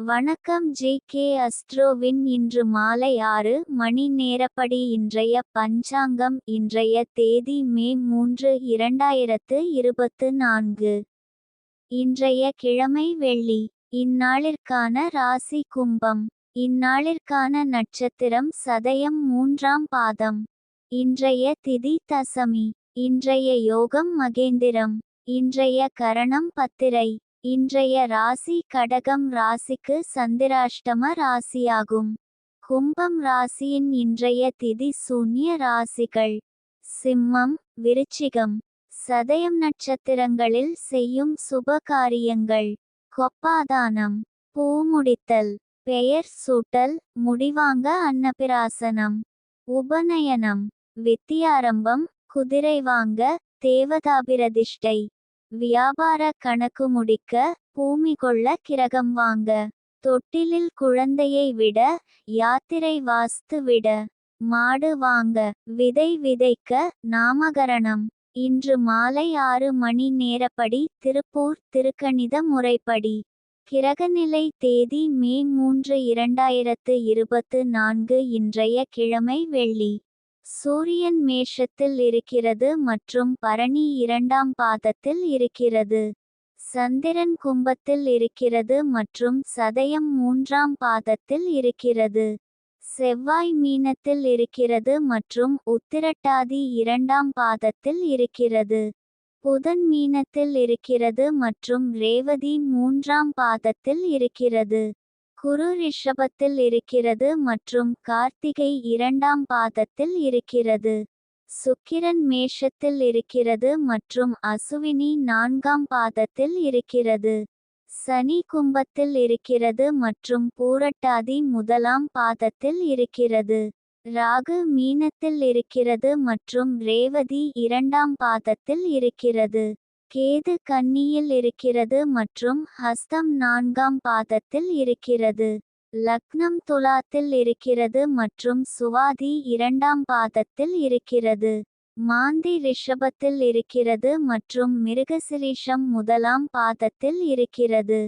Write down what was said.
வணக்கம் ஜி.கே. அஸ்ட்ரோவின் இன்று மாலை 6 மணி நேரப்படி இன்றைய பஞ்சாங்கம். இன்றைய தேதி மே 3, 2024. இன்றைய கிழமை வெள்ளி. இந்நாளிற்கான ராசி கும்பம். இந்நாளிற்கான நட்சத்திரம் சதயம் 3ஆம் பாதம். இன்றைய திதி தசமி. இன்றைய யோகம் மகேந்திரம். இன்றைய கரணம் பத்திரை. இன்றைய ராசி கடகம் ராசிக்கு சந்திராஷ்டம ராசியாகும். கும்பம் ராசியின் இன்றைய திதி சூன்ய ராசிகள் சிம்மம், விருச்சிகம். சதயம் நட்சத்திரங்களில் செய்யும் சுப காரியங்கள்: கொப்பாதானம், பூமுடித்தல், பெயர் சூட்டல், முடிவாங்க அன்னபிராசனம், உபநயனம், வித்தியாரம்பம், குதிரை வாங்க, தேவதாபிரதிஷ்டை, வியாபார கணக்கு முடிக்க, பூமி கொள்ள கிரகம் வாங்க, தொட்டிலில் குழந்தையை விட, யாத்திரை வாஸ்து விட, மாடு வாங்க, விதை விதைக்க, நாமகரணம். இன்று மாலை 6 மணி நேரப்படி திருப்பூர் திருக்கணித முறைப்படி. கிரகநிலை தேதி மே 3, 2024. இன்றைய கிழமை வெள்ளி. சூரியன் மேஷத்தில் இருக்கிறது மற்றும் பரணி 2ஆம் பாதத்தில் இருக்கிறது. சந்திரன் கும்பத்தில் இருக்கிறது மற்றும் சதயம் 3ஆம் பாதத்தில் இருக்கிறது. செவ்வாய் மீனத்தில் இருக்கிறது மற்றும் உத்திரட்டாதி 2ஆம் பாதத்தில் இருக்கிறது. புதன் மீனத்தில் இருக்கிறது மற்றும் ரேவதி 3ஆம் பாதத்தில் இருக்கிறது. குரு ரிஷபத்தில் இருக்கிறது மற்றும் கார்த்திகை 2ஆம் பாதத்தில் இருக்கிறது. சுக்கிரன் மேஷத்தில் இருக்கிறது மற்றும் அசுவினி 4ஆம் பாதத்தில் இருக்கிறது. சனி கும்பத்தில் இருக்கிறது மற்றும் பூரட்டாதி 1ஆம் பாதத்தில் இருக்கிறது. ராகு மீனத்தில் இருக்கிறது மற்றும் ரேவதி 2ஆம் பாதத்தில் இருக்கிறது. கேது கன்னியில் இருக்கிறது மற்றும் ஹஸ்தம் 4ஆம் பாதத்தில் இருக்கிறது. லக்னம் துலாத்தில் இருக்கிறது மற்றும் சுவாதி 2ஆம் பாதத்தில் இருக்கிறது. மாந்தி ரிஷபத்தில் இருக்கிறது மற்றும் மிருகசிரீஷம் 1ஆம் பாதத்தில் இருக்கிறது.